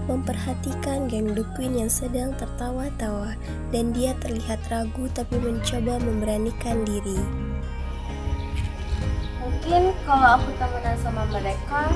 memperhatikan geng The Queen yang sedang tertawa-tawa, dan dia terlihat ragu tapi mencoba memberanikan diri. Mungkin kalau aku temenan sama mereka,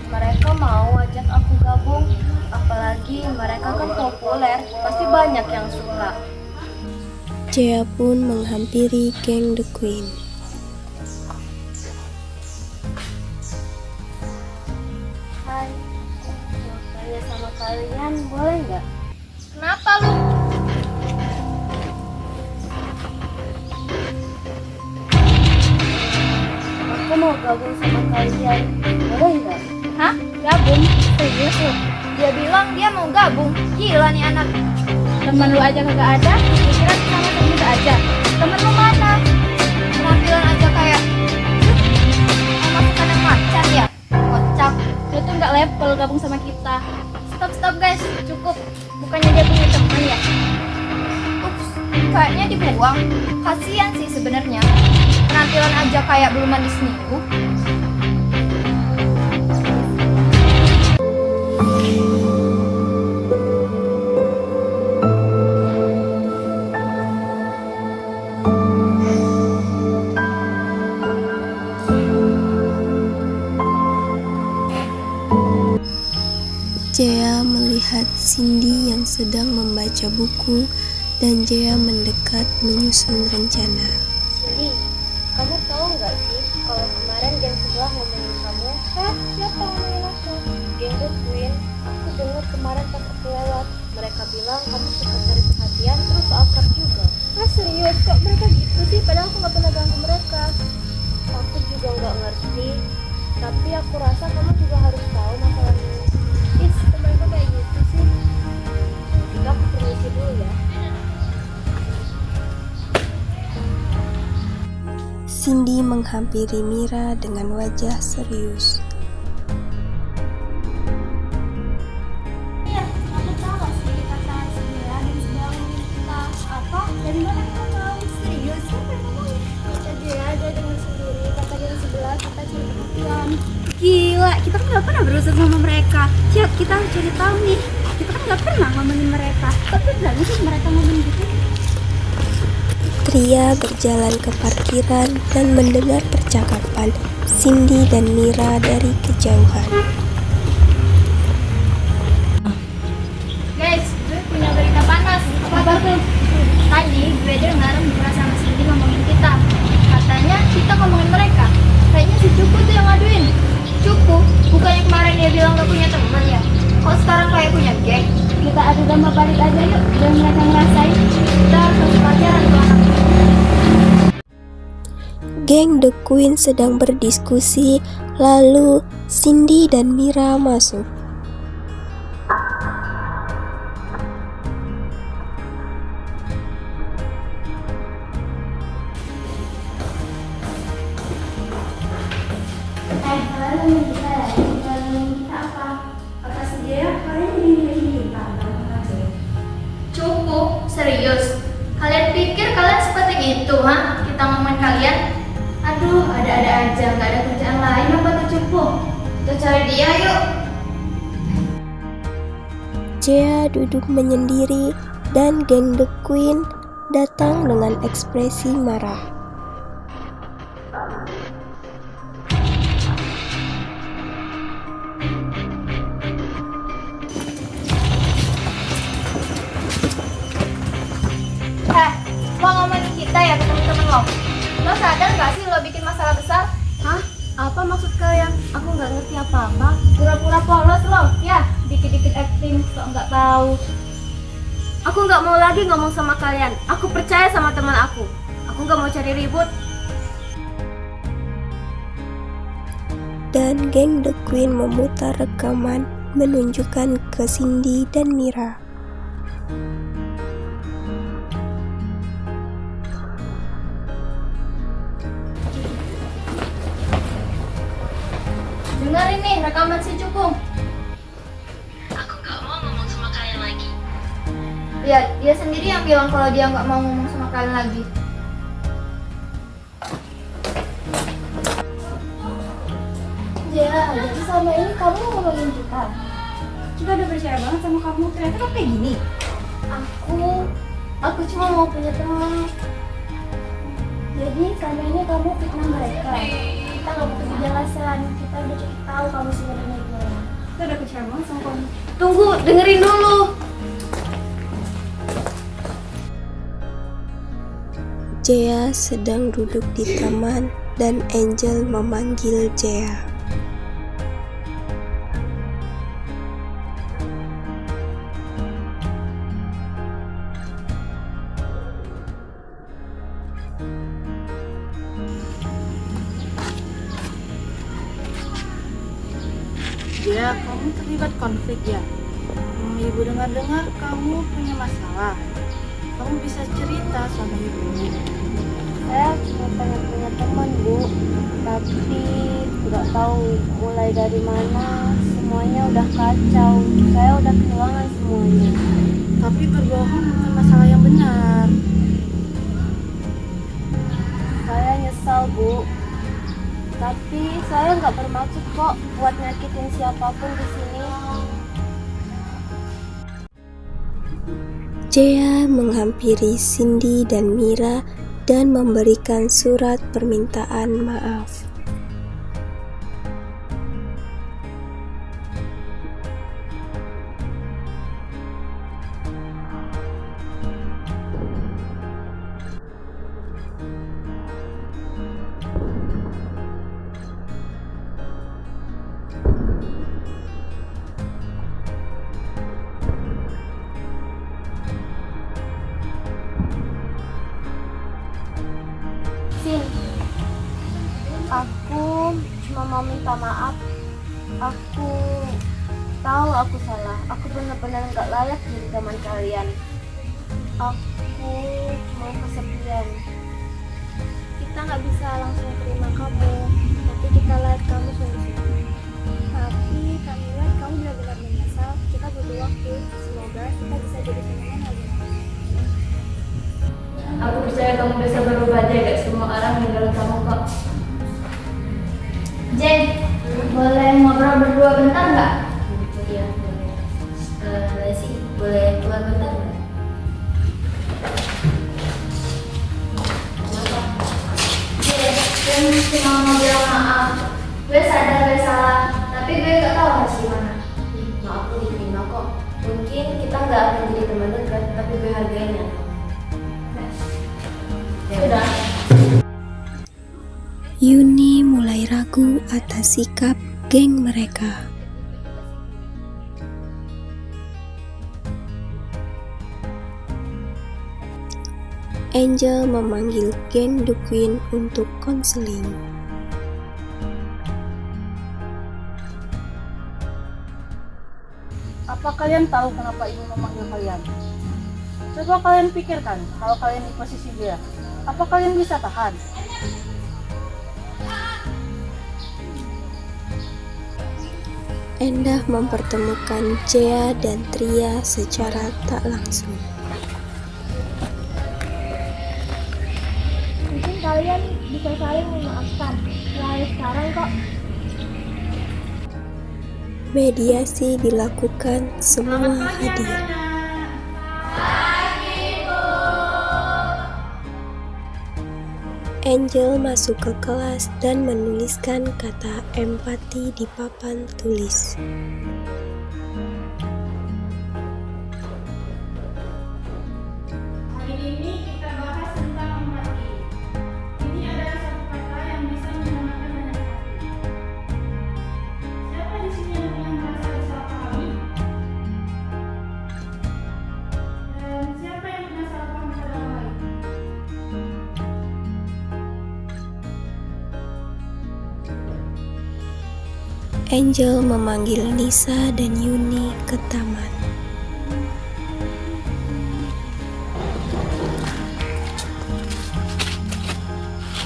mereka mau ajak aku gabung. Apalagi mereka kan populer, pasti banyak yang suka. Jaya pun menghampiri geng The Queen. Hai, mau tanya sama kalian boleh nggak? Kenapa lu? Aku mau gabung sama kalian, boleh nggak? Hah? Gabung? Serius lu? Dia bilang dia mau gabung. Gila nih anak. Temen lu aja kagak ada, kira sama temen kita aja. Temen lu mana? Penampilan aja kayak masuk anak macan ya? Kocak. Lu tuh nggak level gabung sama kita. Stop guys, cukup. Bukannya dia punya teman ya? Ups, kayaknya dibuang. Kasian sih sebenarnya. Penampilan aja kayak belum mandi seminggu. Jaya melihat Cindy yang sedang membaca buku, dan Jaya mendekat menyusun rencana. Cindy, kamu tahu nggak sih kalau kemarin geng sebelah ngomongin kamu? Hah? Siapa ngomongin aku? Geng The Queen. Aku dengar kemarin pas aku lewat. Mereka bilang kamu suka cari perhatian terus so akrab juga. Ah serius? Kok mereka gitu sih? Padahal aku nggak pernah ganggu mereka. Aku juga nggak ngerti. Tapi aku rasa kamu juga harus tahu masalah ini. Mereka kayak gitu sih. Jika aku permisi dulu ya. Cindy menghampiri Mira dengan wajah serius. Iya, kamu tahu gak sih kata sebelah dan sebelah kita apa? Dari mana kamu tahu? Serius? Siapa yang ngomongin? Jadi ada dengan sendiri kata geng sebelah kata cari perhatian. Gila, kita kan gak pernah berusaha sama mereka. Siap, kita harus cari tahu nih. Kita kan gak pernah ngomongin mereka. Tapi berani sih mereka ngomongin gitu. Tria berjalan ke parkiran dan mendengar percakapan Cindy dan Mira dari kejauhan. Guys, gue punya berita panas. Apa tuh? Tadi gue dengar Mira sama Cindy ngomongin kita. Katanya kita ngomongin mereka. Kayaknya si Cupu tuh yang ngaduin. Cupu? Bukannya kemarin dia bilang gak punya teman ya? Kok sekarang kayak punya geng? Kita adu domba balik aja yuk, biar mereka ngerasain. Kita harus pelajaran tuh anak. Geng The Queen sedang berdiskusi, lalu Cindy dan Mira masuk. Kalian kita ya, kita apa? Kata si Jaya, kalian ini kita aja. Cukup, serius. Kalian pikir kalian seperti itu, ha? Kita ngomongin kalian? Aduh, ada-ada aja, nggak ada kerjaan lain apa tuh Cukup? Kita cari dia yuk. Jaya duduk menyendiri dan geng The Queen datang dengan ekspresi marah. Mau ngomongin kita ya ke temen-temen lo? Lo sadar gak sih lo bikin masalah besar? Hah? Apa maksud kalian? Aku nggak ngerti apa-apa. Pura-pura polos lo, ya? Dikit-dikit acting, sok nggak tahu. Aku nggak mau lagi ngomong sama kalian. Aku percaya sama teman aku. Aku nggak mau cari ribut. Dan geng The Queen memutar rekaman menunjukkan ke Cindy dan Mira. Dengerin nih rekaman si Cukung. Aku nggak mau ngomong sama kalian lagi. Lihat, dia sendiri yang bilang kalau dia nggak mau ngomong sama kalian lagi. Ya, jadi selama ini kamu ngomongin kita. Kita udah percaya banget sama kamu, ternyata kamu kayak gini. Aku cuma mau punya teman. Jadi selama ini kamu fitnah mereka. Kita nggak butuh penjelasan, kita udah cukup tahu kamu sebenarnya gimana. Kita udah percaya banget sama kamu. Tunggu, dengerin dulu. Jea sedang duduk di taman dan Angel memanggil Jea. Ya, kamu terlibat konflik ya? Ibu dengar-dengar kamu punya masalah. Kamu bisa cerita sama ibu. Saya cuma pengen punya teman, Bu. Tapi nggak tahu mulai dari mana. Semuanya udah kacau. Saya udah kehilangan semuanya. Tapi berbohong bukan masalah yang benar. Saya nyesal, Bu. Tapi saya nggak bermaksud kok buat nyakitin siapapun di sini. Jea menghampiri Cindy dan Mira dan memberikan surat permintaan maaf. Sin, aku cuma mau minta maaf. Aku tahu aku salah. Aku benar-benar nggak layak jadi teman kalian. Aku cuma kesepian. Kita nggak bisa langsung terima kamu, tapi kita lihat kamu sungguh-sungguh. Tapi kami lihat kamu benar-benar menyesal. Kita butuh waktu. Semoga kita bisa jadi teman lagi. Aku percaya kamu bisa berubah aja, gak semua orang meninggalkan kamu kok. Jen, boleh ngobrol berdua bentar nggak? Iya, boleh. Sih, boleh keluar bentar nggak? Jen cuma mau bilang maaf. Gue sadar gue salah, tapi gue gak tahu harus gimana. Maaf, aku diterima kok. Mungkin kita nggak akan jadi teman dekat, tapi gue hargainya. Sudah. Yuni mulai ragu atas sikap geng mereka. Angel memanggil geng The Queen untuk konseling. Apa kalian tahu kenapa ibu memanggil kalian? Coba kalian pikirkan, kalau kalian di posisi dia, apa kalian bisa tahan? Endah mempertemukan Jea dan Tria secara tak langsung. Mungkin kalian bisa saling memaafkan. Mulai sekarang kok. Mediasi dilakukan, semua hadir. Angel masuk ke kelas dan menuliskan kata empati di papan tulis. Hari ini kita bahas tentang empati. Ini adalah satu kata yang bisa menenangkan banyak hati. Siapa di sini yang merasa disalahpahami? Dan siapa yang pernah salah paham pada orang lain? Angel memanggil Nisa dan Yuni ke taman.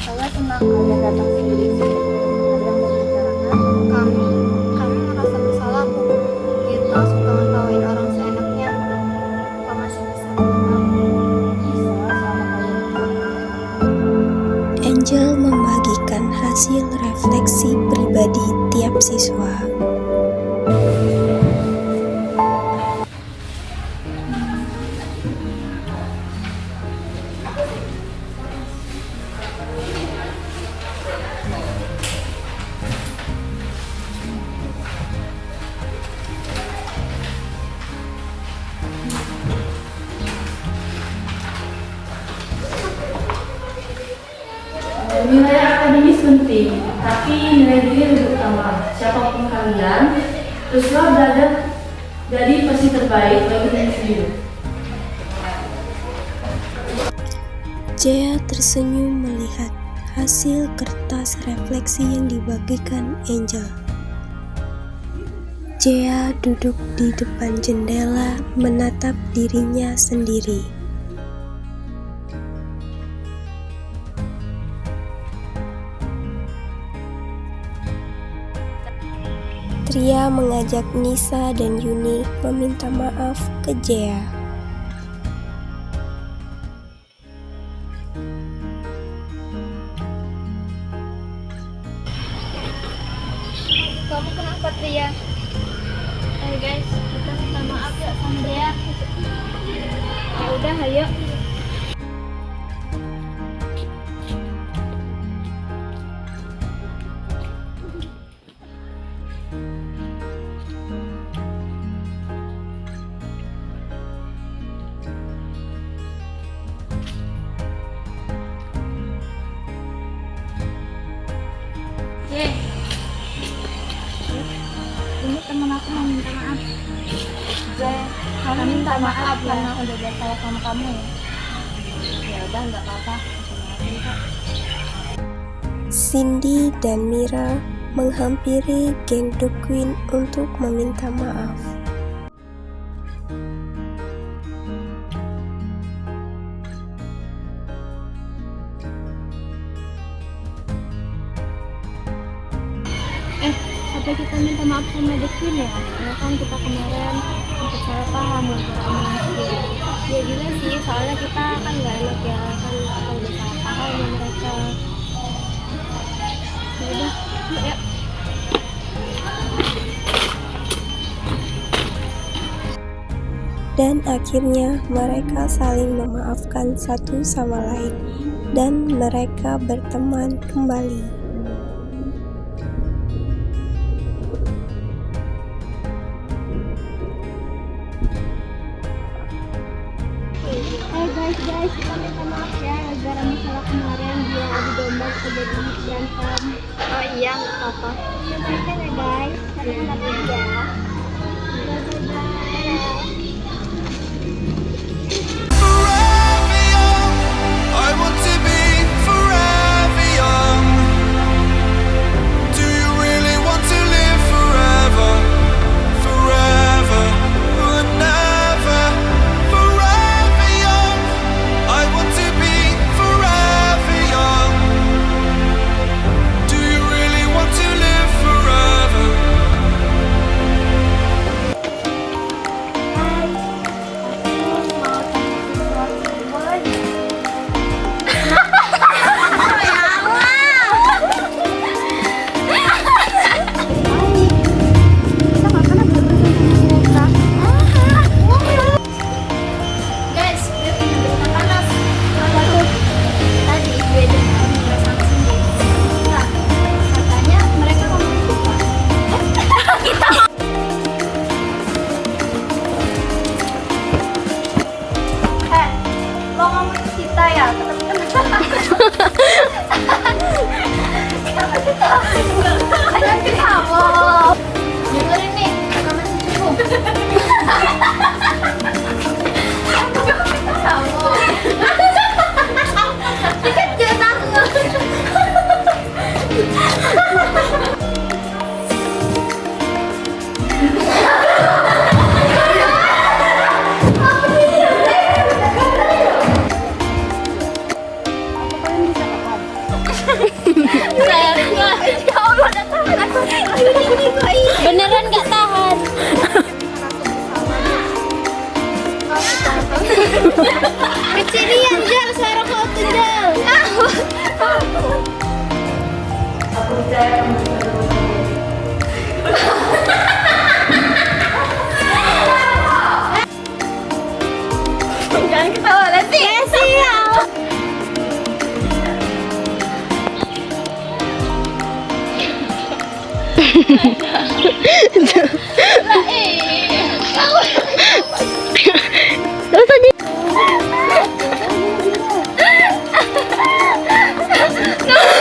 Saya senang kalian datang sendiri sih. Ada yang mau bicarakan? Kami merasa bersalah, Bu. Kita suka ngetawain orang seenaknya. Kita masih bisa Bisa sama kalian. Angel membagikan hasil refleksi pribadi tiap siswa. Nilai akademis penting, tapi nilai diri lebih utama. Siapapun kalian, teruslah belajar jadi versi terbaik bagi diri sendiri. Jea tersenyum melihat hasil kertas refleksi yang dibagikan Angel. Jea duduk di depan jendela menatap dirinya sendiri. Tria mengajak Nisa dan Yuni meminta maaf ke Jea. Kamu kenapa, Tria? Guys, kita minta maaf ya sama dia. Ya udah, ayo. Ini teman aku mau minta maaf. Kamu minta maaf karena udah buat salah sama kamu ya. Ya udah, nggak apa-apa. Maafin kok. Cindy dan Mira menghampiri geng The Queen untuk meminta maaf. Apa kita minta maaf sama The Queen ya? Karena kan kita kemarin sempat salah paham untuk omongan. Ya juga sih, soalnya kita kan nggak enak ya, kan kita udah salah paham sama mereka. Ya udah, yuk. Dan akhirnya mereka saling memaafkan satu sama lain dan mereka berteman kembali. Guys, kita minta maaf ya gara-gara masalah kemarin dia adu domba jadi berantem. Oh iya, nggak apa-apa. Sampaikan ya guys, karena ya. I want to be forever young. Do you really want to live forever? Forever or never. Forever young. I want to be forever young. Do you really want to live forever? Guys, dia punya berita panas. Apa tuh? Tadi gue dengar mereka sama Cindy. Nah, katanya mereka ngomong kita. Kita. Lo ngomong kita ya? Ada kenapa? Dengerin nih, rekaman cukup. Beneran nggak tahan. Kecilian Jal, suara kau tuh Jal. Aku percaya kamu bisa berubah. Jangan ketawa nanti. Ya siap. No.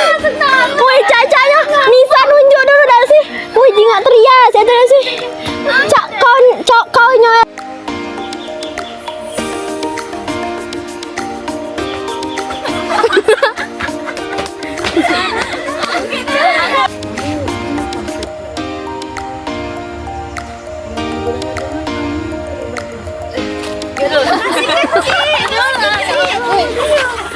Dengar-dengar kamu terlibat.